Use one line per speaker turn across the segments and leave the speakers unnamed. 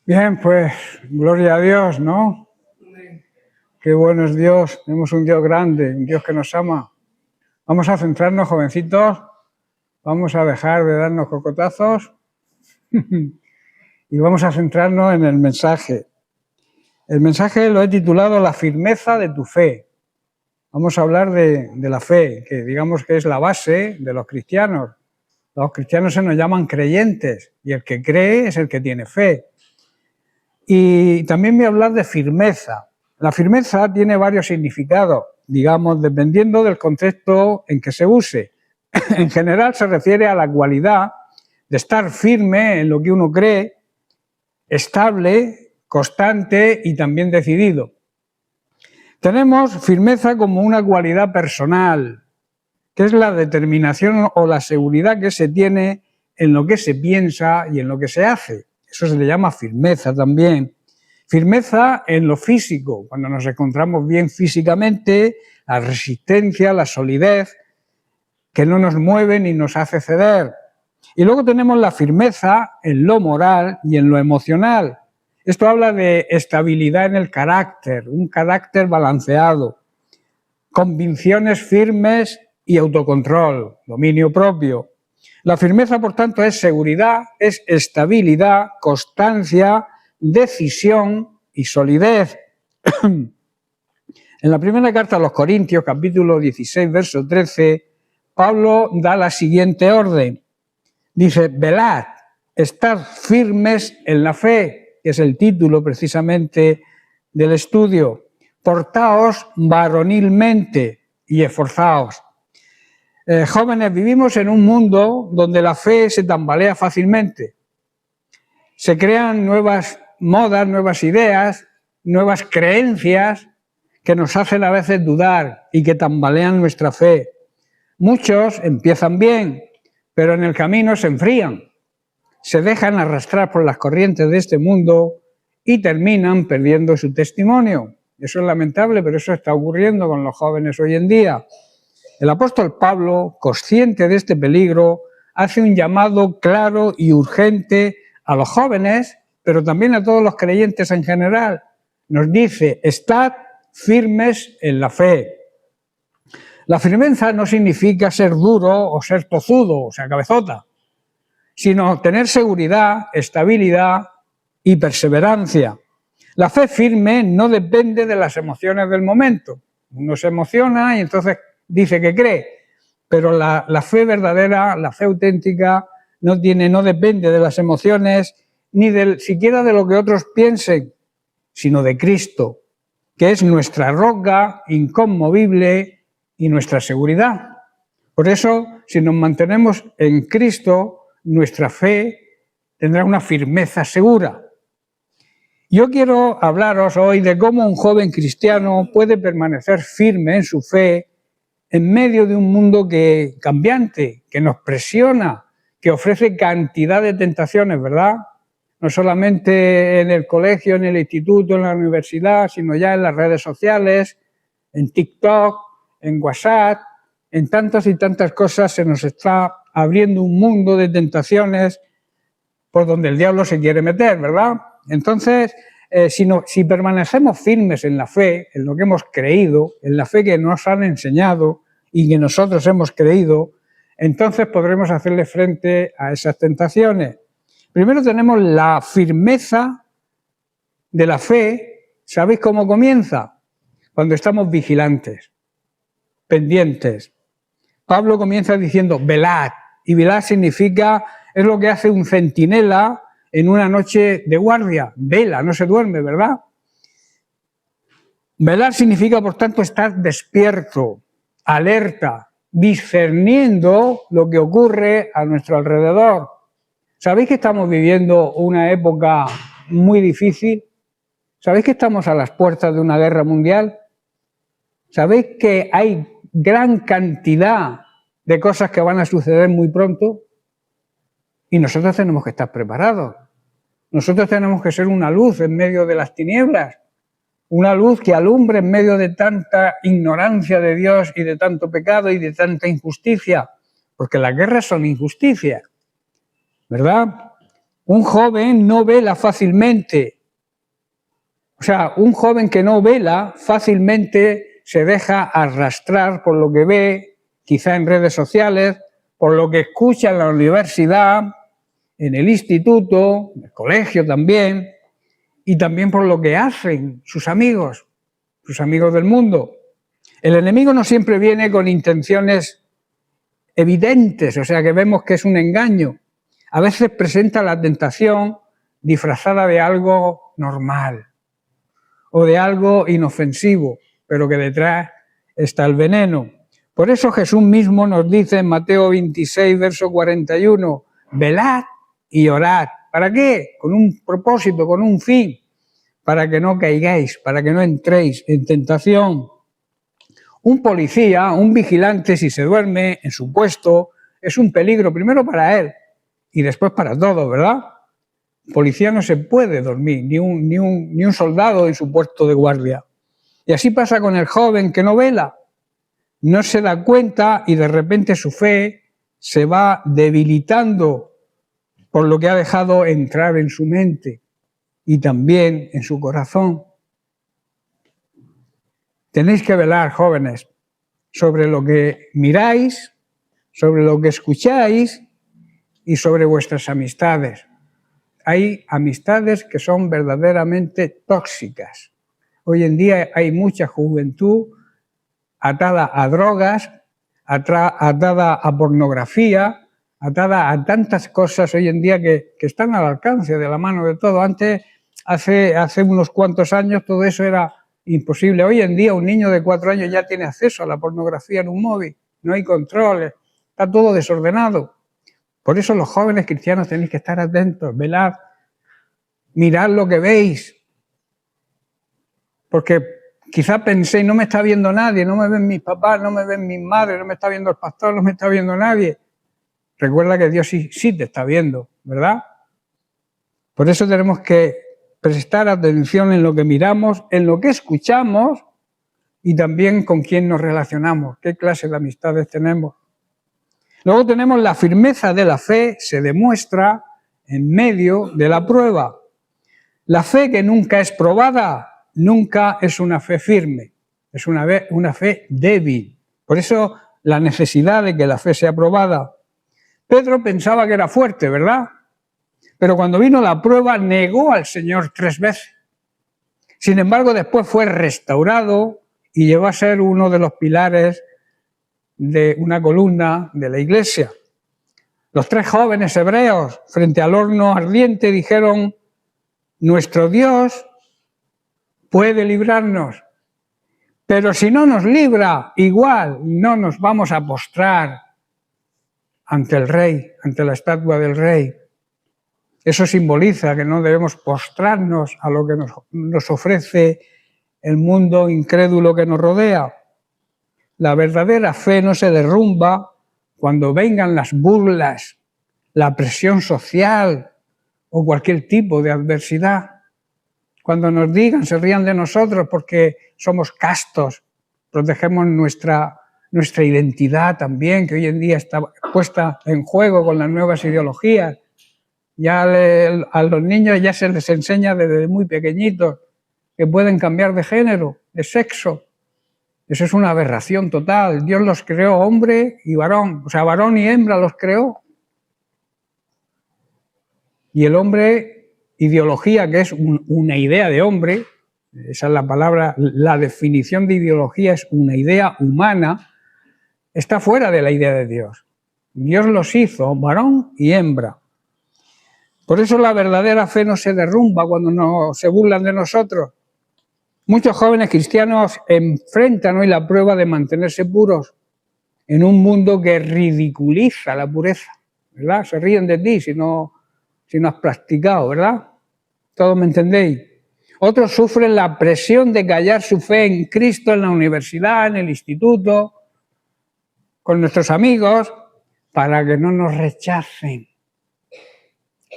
Bien, pues gloria a Dios, ¿no? Qué bueno es Dios, tenemos un Dios grande, un Dios que nos ama. Vamos a centrarnos, jovencitos, vamos a dejar de darnos cocotazos y vamos a centrarnos en el mensaje. El mensaje lo he titulado La firmeza de tu fe. Vamos a hablar de la fe, que digamos que es la base de los cristianos. Los cristianos se nos llaman creyentes y el que cree es el que tiene fe. Y también voy a hablar de firmeza. La firmeza tiene varios significados, digamos, dependiendo del contexto en que se use. En general se refiere a la cualidad de estar firme en lo que uno cree, estable, constante y también decidido. Tenemos firmeza como una cualidad personal, que es la determinación o la seguridad que se tiene en lo que se piensa y en lo que se hace. Eso se le llama firmeza también. Firmeza en lo físico, cuando nos encontramos bien físicamente, la resistencia, la solidez, que no nos mueve ni nos hace ceder. Y luego tenemos la firmeza en lo moral y en lo emocional. Esto habla de estabilidad en el carácter, un carácter balanceado, convicciones firmes y autocontrol, dominio propio. La firmeza, por tanto, es seguridad, es estabilidad, constancia, decisión y solidez. En la primera carta a los Corintios, capítulo 16, verso 13, Pablo da la siguiente orden. Dice, velad, estad firmes en la fe, que es el título precisamente del estudio. Portaos varonilmente y esforzaos. Jóvenes, vivimos en un mundo donde la fe se tambalea fácilmente. Se crean nuevas modas, nuevas ideas, nuevas creencias que nos hacen a veces dudar y que tambalean nuestra fe. Muchos empiezan bien, pero en el camino se enfrían, se dejan arrastrar por las corrientes de este mundo y terminan perdiendo su testimonio. Eso es lamentable, pero eso está ocurriendo con los jóvenes hoy en día. El apóstol Pablo, consciente de este peligro, hace un llamado claro y urgente a los jóvenes, pero también a todos los creyentes en general. Nos dice, estad firmes en la fe. La firmeza no significa ser duro o ser tozudo, o sea, cabezota, sino tener seguridad, estabilidad y perseverancia. La fe firme no depende de las emociones del momento. Uno se emociona y entonces dice que cree, pero la fe verdadera, la fe auténtica, no depende de las emociones ni siquiera de lo que otros piensen, sino de Cristo, que es nuestra roca inconmovible y nuestra seguridad. Por eso, si nos mantenemos en Cristo, nuestra fe tendrá una firmeza segura. Yo quiero hablaros hoy de cómo un joven cristiano puede permanecer firme en su fe en medio de un mundo cambiante, que nos presiona, que ofrece cantidad de tentaciones, ¿verdad? No solamente en el colegio, en el instituto, en la universidad, sino ya en las redes sociales, en TikTok, en WhatsApp, en tantas y tantas cosas se nos está abriendo un mundo de tentaciones por donde el diablo se quiere meter, ¿verdad? Entonces, si permanecemos firmes en la fe, en lo que hemos creído, en la fe que nos han enseñado y que nosotros hemos creído, entonces podremos hacerle frente a esas tentaciones. Primero tenemos la firmeza de la fe. ¿Sabéis cómo comienza? Cuando estamos vigilantes, pendientes. Pablo comienza diciendo velad, y velad significa, es lo que hace un centinela en una noche de guardia, vela, no se duerme, ¿verdad? Velar significa, por tanto, estar despierto, alerta, discerniendo lo que ocurre a nuestro alrededor. ¿Sabéis que estamos viviendo una época muy difícil? ¿Sabéis que estamos a las puertas de una guerra mundial? ¿Sabéis que hay gran cantidad de cosas que van a suceder muy pronto? Y nosotros tenemos que estar preparados. Nosotros tenemos que ser una luz en medio de las tinieblas, una luz que alumbre en medio de tanta ignorancia de Dios y de tanto pecado y de tanta injusticia, porque las guerras son injusticias, ¿verdad? Un joven no vela fácilmente. O sea, un joven que no vela fácilmente se deja arrastrar por lo que ve, quizá en redes sociales, por lo que escucha en la universidad, en el instituto, en el colegio también, y también por lo que hacen sus amigos del mundo. El enemigo no siempre viene con intenciones evidentes, o sea que vemos que es un engaño. A veces presenta la tentación disfrazada de algo normal o de algo inofensivo, pero que detrás está el veneno. Por eso Jesús mismo nos dice en Mateo 26, verso 41, velad y orad. ¿Para qué? Con un propósito, con un fin, para que no caigáis, para que no entréis en tentación. Un policía, un vigilante, si se duerme en su puesto, es un peligro primero para él y después para todos, ¿verdad? El policía no se puede dormir, ni un soldado en su puesto de guardia. Y así pasa con el joven que no vela. No se da cuenta y de repente su fe se va debilitando por lo que ha dejado entrar en su mente y también en su corazón. Tenéis que velar, jóvenes, sobre lo que miráis, sobre lo que escucháis y sobre vuestras amistades. Hay amistades que son verdaderamente tóxicas. Hoy en día hay mucha juventud atada a drogas, atada a pornografía, atada a tantas cosas hoy en día que están al alcance de la mano de todo. Antes, hace unos cuantos años, todo eso era imposible. Hoy en día un niño de 4 años ya tiene acceso a la pornografía en un móvil, no hay controles, está todo desordenado. Por eso los jóvenes cristianos tenéis que estar atentos, velad, mirad lo que veis, porque quizá penséis, no me está viendo nadie, no me ven mis papás, no me ven mis madres, no me está viendo el pastor, no me está viendo nadie. Recuerda que Dios sí te está viendo, ¿verdad? Por eso tenemos que prestar atención en lo que miramos, en lo que escuchamos y también con quién nos relacionamos, qué clase de amistades tenemos. Luego tenemos la firmeza de la fe, se demuestra en medio de la prueba. La fe que nunca es probada, nunca es una fe firme, es una fe débil. Por eso la necesidad de que la fe sea probada. Pedro pensaba que era fuerte, ¿verdad? Pero cuando vino la prueba negó al Señor 3 veces. Sin embargo, después fue restaurado y llegó a ser uno de los pilares de una columna de la iglesia. Los 3 jóvenes hebreos frente al horno ardiente dijeron: nuestro Dios puede librarnos, pero si no nos libra, igual no nos vamos a postrar ante el rey, ante la estatua del rey. Eso simboliza que no debemos postrarnos a lo que nos ofrece el mundo incrédulo que nos rodea. La verdadera fe no se derrumba cuando vengan las burlas, la presión social o cualquier tipo de adversidad. Cuando nos digan, se rían de nosotros porque somos castos, protegemos nuestra identidad también, que hoy en día está puesta en juego con las nuevas ideologías. Ya a los niños ya se les enseña desde muy pequeñitos que pueden cambiar de género, de sexo. Eso es una aberración total. Dios los creó hombre y varón, o sea, varón y hembra los creó. Y el hombre, ideología, que es una idea de hombre, esa es la palabra, la definición de ideología es una idea humana, está fuera de la idea de Dios. Dios los hizo varón y hembra. Por eso la verdadera fe no se derrumba cuando se burlan de nosotros. Muchos jóvenes cristianos enfrentan hoy la prueba de mantenerse puros en un mundo que ridiculiza la pureza, ¿verdad? Se ríen de ti si no has practicado, ¿verdad? ¿Todos me entendéis? Otros sufren la presión de callar su fe en Cristo en la universidad, en el instituto, con nuestros amigos, para que no nos rechacen.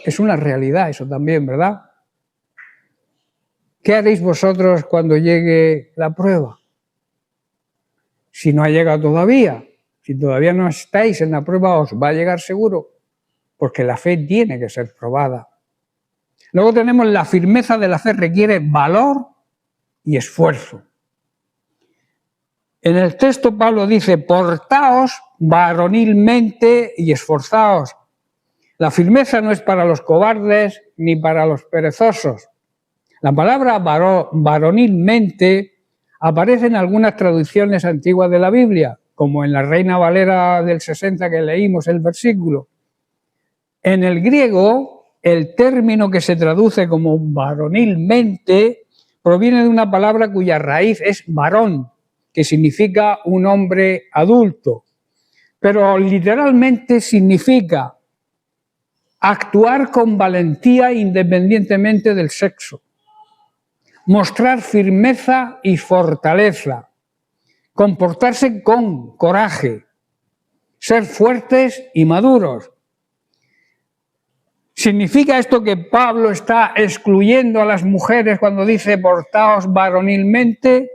Es una realidad eso también, ¿verdad? ¿Qué haréis vosotros cuando llegue la prueba? Si no ha llegado todavía, si todavía no estáis en la prueba, os va a llegar seguro, porque la fe tiene que ser probada. Luego tenemos la firmeza de la fe, requiere valor y esfuerzo. En el texto Pablo dice, portaos varonilmente y esforzaos. La firmeza no es para los cobardes ni para los perezosos. La palabra varonilmente aparece en algunas traducciones antiguas de la Biblia, como en la Reina Valera del 60 que leímos el versículo. En el griego, el término que se traduce como varonilmente proviene de una palabra cuya raíz es varón, que significa un hombre adulto, pero literalmente significa actuar con valentía independientemente del sexo, mostrar firmeza y fortaleza, comportarse con coraje, ser fuertes y maduros. ¿Significa esto que Pablo está excluyendo a las mujeres cuando dice portaos varonilmente?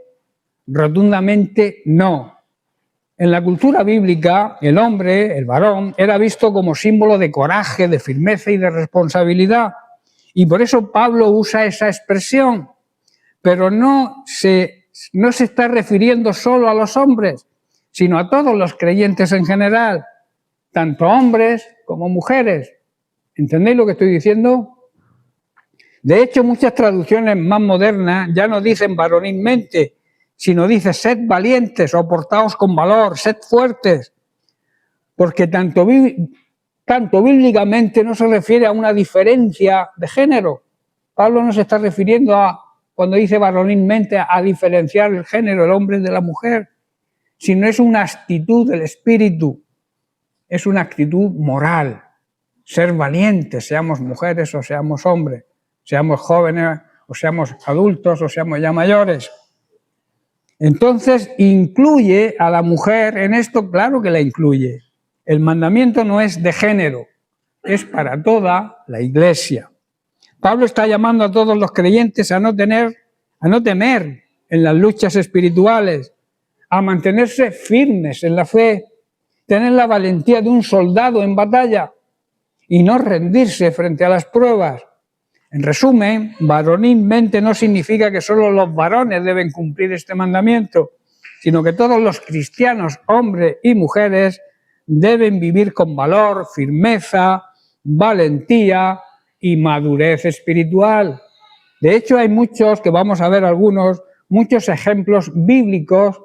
Rotundamente no. En la cultura bíblica, el hombre, el varón, era visto como símbolo de coraje, de firmeza y de responsabilidad. Y por eso Pablo usa esa expresión. Pero no se está refiriendo solo a los hombres, sino a todos los creyentes en general, tanto hombres como mujeres. ¿Entendéis lo que estoy diciendo? De hecho, muchas traducciones más modernas ya no dicen varonilmente, sino dice sed valientes o portaos con valor, sed fuertes, porque tanto bíblicamente no se refiere a una diferencia de género. Pablo no se está refiriendo cuando dice varonilmente, a diferenciar el género, el hombre de la mujer, sino es una actitud del espíritu, es una actitud moral. Ser valientes, seamos mujeres o seamos hombres, seamos jóvenes o seamos adultos o seamos ya mayores. Entonces, ¿incluye a la mujer en esto? Claro que la incluye. El mandamiento no es de género, es para toda la Iglesia. Pablo está llamando a todos los creyentes a no temer en las luchas espirituales, a mantenerse firmes en la fe, tener la valentía de un soldado en batalla y no rendirse frente a las pruebas. En resumen, varonilmente no significa que solo los varones deben cumplir este mandamiento, sino que todos los cristianos, hombres y mujeres, deben vivir con valor, firmeza, valentía y madurez espiritual. De hecho, hay muchos, que vamos a ver algunos, muchos ejemplos bíblicos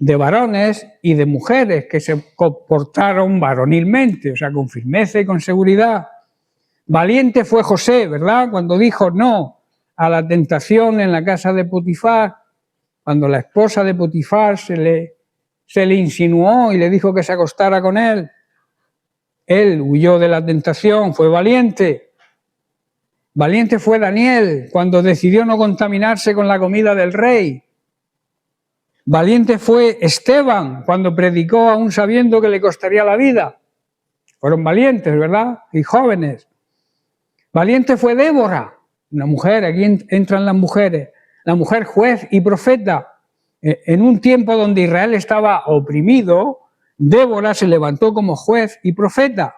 de varones y de mujeres que se comportaron varonilmente, o sea, con firmeza y con seguridad. Valiente fue José, ¿verdad?, cuando dijo no a la tentación en la casa de Potifar, cuando la esposa de Potifar se le insinuó y le dijo que se acostara con él. Él huyó de la tentación, fue valiente. Valiente fue Daniel cuando decidió no contaminarse con la comida del rey. Valiente fue Esteban cuando predicó aún sabiendo que le costaría la vida. Fueron valientes, ¿verdad? Y jóvenes. Valiente fue Débora, una mujer, aquí entran las mujeres, la mujer juez y profeta. En un tiempo donde Israel estaba oprimido, Débora se levantó como juez y profeta.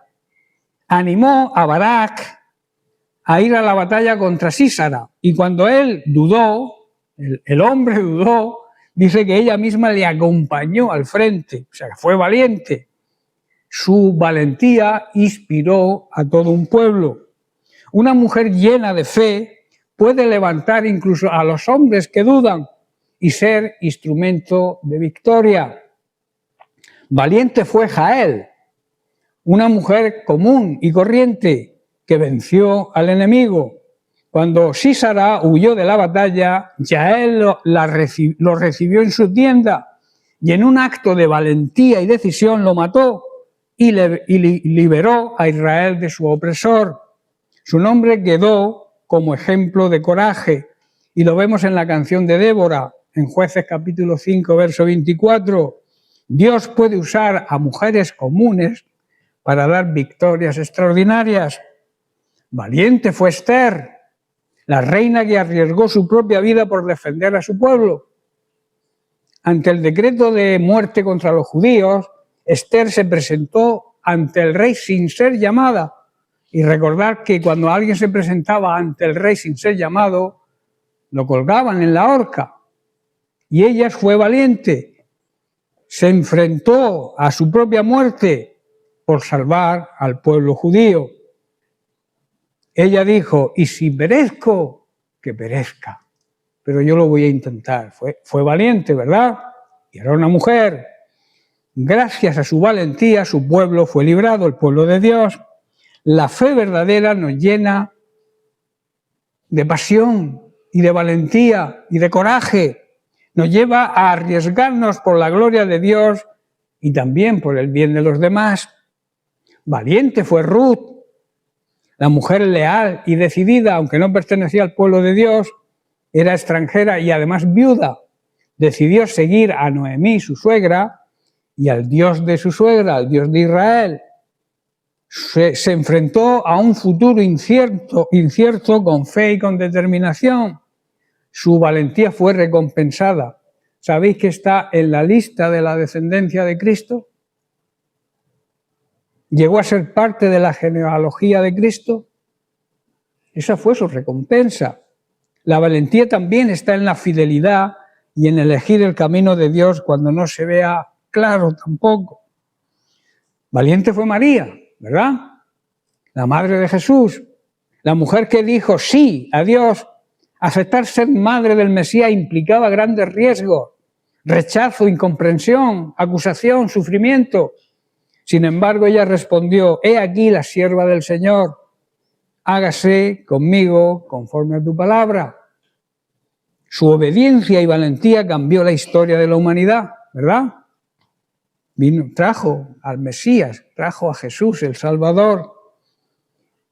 Animó a Barak a ir a la batalla contra Sísara. Y cuando él dudó, el hombre dudó, dice que ella misma le acompañó al frente, o sea, que fue valiente. Su valentía inspiró a todo un pueblo. Una mujer llena de fe puede levantar incluso a los hombres que dudan y ser instrumento de victoria. Valiente fue Jael, una mujer común y corriente que venció al enemigo. Cuando Sísara huyó de la batalla, Jael lo recibió en su tienda y en un acto de valentía y decisión lo mató y liberó a Israel de su opresor. Su nombre quedó como ejemplo de coraje y lo vemos en la canción de Débora, en Jueces capítulo 5, verso 24. Dios puede usar a mujeres comunes para dar victorias extraordinarias. Valiente fue Esther, la reina que arriesgó su propia vida por defender a su pueblo. Ante el decreto de muerte contra los judíos, Esther se presentó ante el rey sin ser llamada Y recordar que cuando alguien se presentaba ante el rey sin ser llamado, lo colgaban en la horca. Y ella fue valiente, se enfrentó a su propia muerte por salvar al pueblo judío. Ella dijo, y si perezco, que perezca, pero yo lo voy a intentar. Fue valiente, ¿verdad? Y era una mujer. Gracias a su valentía, su pueblo fue librado, el pueblo de Dios. La fe verdadera nos llena de pasión y de valentía y de coraje. Nos lleva a arriesgarnos por la gloria de Dios y también por el bien de los demás. Valiente fue Ruth, la mujer leal y decidida, aunque no pertenecía al pueblo de Dios, era extranjera y además viuda. Decidió seguir a Noemí, su suegra, y al Dios de su suegra, al Dios de Israel. Se enfrentó a un futuro incierto con fe y con determinación. Su valentía fue recompensada. ¿Sabéis que está en la lista de la descendencia de Cristo? Llegó a ser parte de la genealogía de Cristo. Esa fue su recompensa. La valentía también está en la fidelidad y en elegir el camino de Dios cuando no se vea claro tampoco. Valiente fue María, ¿verdad? La madre de Jesús, la mujer que dijo sí a Dios. Aceptar ser madre del Mesías implicaba grandes riesgos, rechazo, incomprensión, acusación, sufrimiento. Sin embargo, ella respondió, he aquí la sierva del Señor, hágase conmigo conforme a tu palabra. Su obediencia y valentía cambió la historia de la humanidad, ¿verdad? Trajo al Mesías, trajo a Jesús, el Salvador.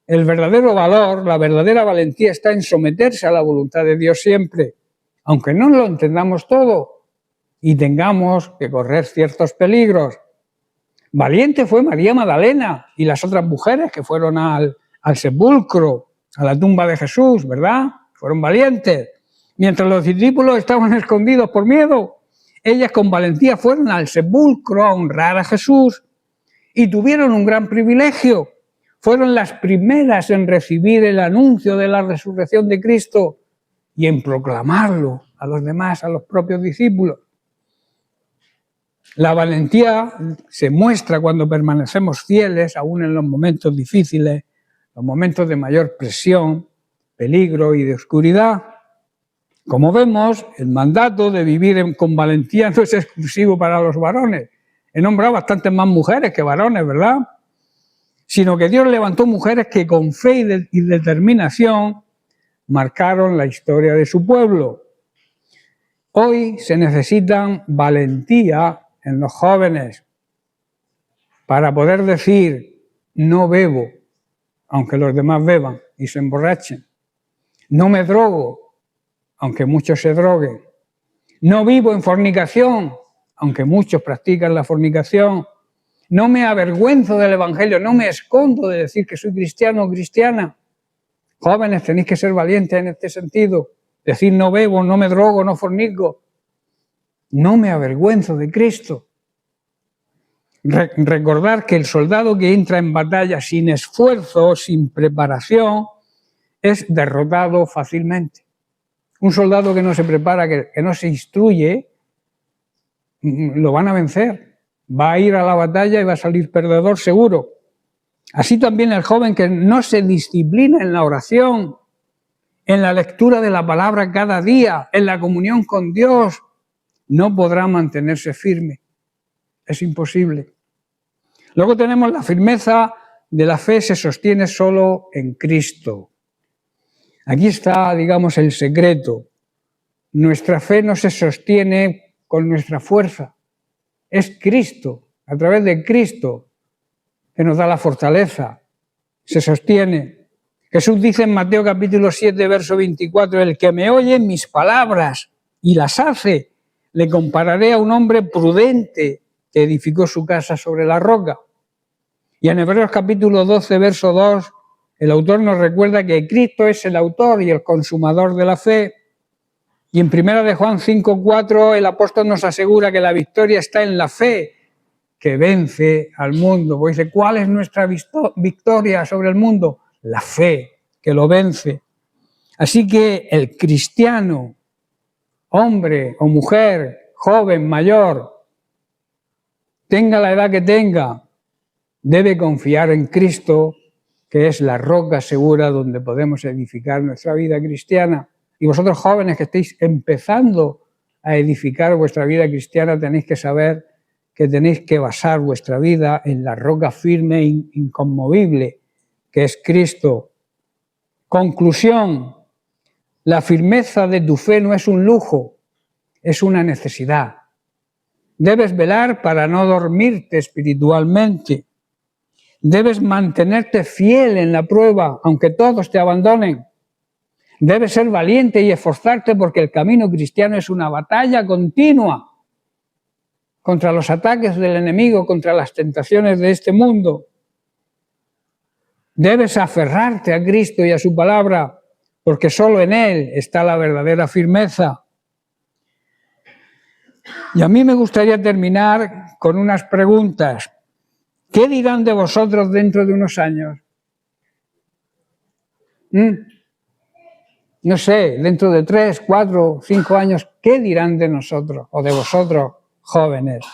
El verdadero valor, la verdadera valentía está en someterse a la voluntad de Dios siempre, aunque no lo entendamos todo y tengamos que correr ciertos peligros. Valiente fue María Magdalena y las otras mujeres que fueron al sepulcro, a la tumba de Jesús, ¿verdad? Fueron valientes. Mientras los discípulos estaban escondidos por miedo, ellas con valentía fueron al sepulcro a honrar a Jesús y tuvieron un gran privilegio. Fueron las primeras en recibir el anuncio de la resurrección de Cristo y en proclamarlo a los demás, a los propios discípulos. La valentía se muestra cuando permanecemos fieles, aún en los momentos difíciles, los momentos de mayor presión, peligro y de oscuridad. Como vemos, el mandato de vivir con valentía no es exclusivo para los varones. He nombrado bastantes más mujeres que varones, ¿verdad? Sino que Dios levantó mujeres que con fe y determinación marcaron la historia de su pueblo. Hoy se necesitan valentía en los jóvenes para poder decir, no bebo, aunque los demás beban y se emborrachen. No me drogo, aunque muchos se droguen. No vivo en fornicación, aunque muchos practican la fornicación. No me avergüenzo del Evangelio, no me escondo de decir que soy cristiano o cristiana. Jóvenes, tenéis que ser valientes en este sentido. Decir no bebo, no me drogo, no fornico. No me avergüenzo de Cristo. Recordar que el soldado que entra en batalla sin esfuerzo, sin preparación, es derrotado fácilmente. Un soldado que no se prepara, que no se instruye, lo van a vencer. Va a ir a la batalla y va a salir perdedor seguro. Así también el joven que no se disciplina en la oración, en la lectura de la palabra cada día, en la comunión con Dios, no podrá mantenerse firme. Es imposible. Luego tenemos la firmeza de la fe, se sostiene solo en Cristo. Aquí está, digamos, el secreto. Nuestra fe no se sostiene con nuestra fuerza. Es Cristo, a través de Cristo, que nos da la fortaleza, se sostiene. Jesús dice en Mateo capítulo 7, verso 24, el que me oye mis palabras y las hace, le compararé a un hombre prudente que edificó su casa sobre la roca. Y en Hebreos capítulo 12, verso 2, el autor nos recuerda que Cristo es el autor y el consumador de la fe. Y en 1 de Juan 5, 4, el apóstol nos asegura que la victoria está en la fe que vence al mundo. Pues dice, ¿cuál es nuestra victoria sobre el mundo? La fe, que lo vence. Así que el cristiano, hombre o mujer, joven, mayor, tenga la edad que tenga, debe confiar en Cristo, que es la roca segura donde podemos edificar nuestra vida cristiana. Y vosotros jóvenes que estéis empezando a edificar vuestra vida cristiana, tenéis que saber que tenéis que basar vuestra vida en la roca firme e inconmovible, que es Cristo. Conclusión, la firmeza de tu fe no es un lujo, es una necesidad. Debes velar para no dormirte espiritualmente. Debes mantenerte fiel en la prueba, aunque todos te abandonen. Debes ser valiente y esforzarte porque el camino cristiano es una batalla continua contra los ataques del enemigo, contra las tentaciones de este mundo. Debes aferrarte a Cristo y a su palabra, porque solo en Él está la verdadera firmeza. Y a mí me gustaría terminar con unas preguntas. ¿Qué dirán de vosotros dentro de unos años? No sé, dentro de 3, 4, 5 años, ¿qué dirán de nosotros o de vosotros, jóvenes?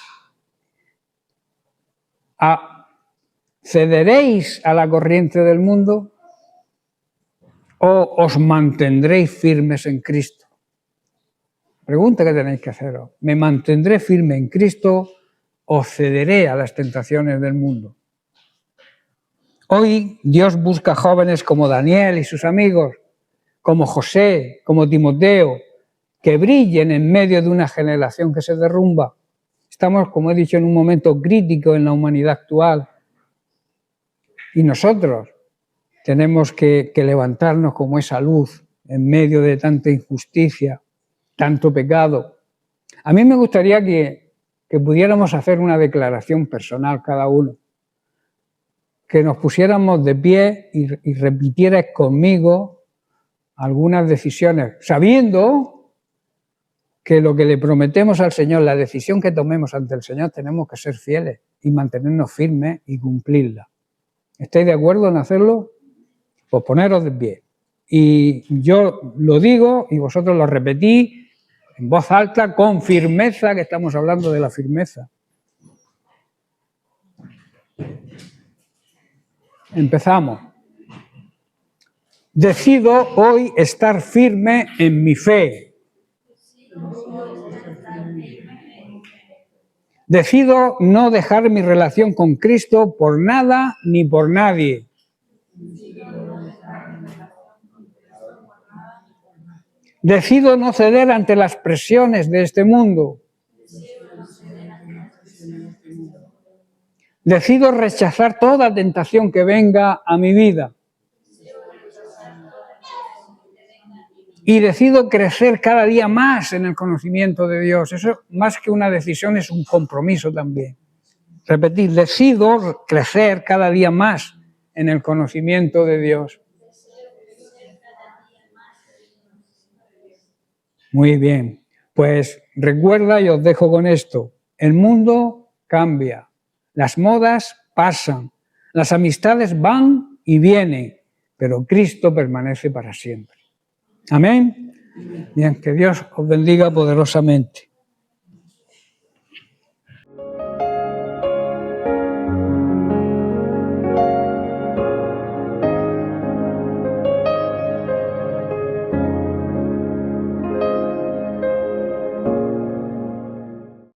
¿Cederéis a la corriente del mundo o os mantendréis firmes en Cristo? Pregunta que tenéis que haceros. ¿Me mantendré firme en Cristo o cederé a las tentaciones del mundo? Hoy Dios busca jóvenes como Daniel y sus amigos, como José, como Timoteo, que brillen en medio de una generación que se derrumba. Estamos, como he dicho, en un momento crítico en la humanidad actual. Y nosotros tenemos que levantarnos como esa luz en medio de tanta injusticia, tanto pecado. A mí me gustaría que pudiéramos hacer una declaración personal cada uno, que nos pusiéramos de pie y repitierais conmigo algunas decisiones, sabiendo que lo que le prometemos al Señor, la decisión que tomemos ante el Señor, tenemos que ser fieles y mantenernos firmes y cumplirla. ¿Estáis de acuerdo en hacerlo? Pues poneros de pie. Y yo lo digo y vosotros lo repetís en voz alta, con firmeza, que estamos hablando de la firmeza. Empezamos. Decido hoy estar firme en mi fe. Decido no dejar mi relación con Cristo por nada ni por nadie. Decido no ceder ante las presiones de este mundo. Decido rechazar toda tentación que venga a mi vida. Y decido crecer cada día más en el conocimiento de Dios. Eso, más que una decisión, es un compromiso también. Repetir, decido crecer cada día más en el conocimiento de Dios. Muy bien, pues recuerda y os dejo con esto. El mundo cambia, las modas pasan, las amistades van y vienen, pero Cristo permanece para siempre. Amén. Bien, que Dios os bendiga poderosamente.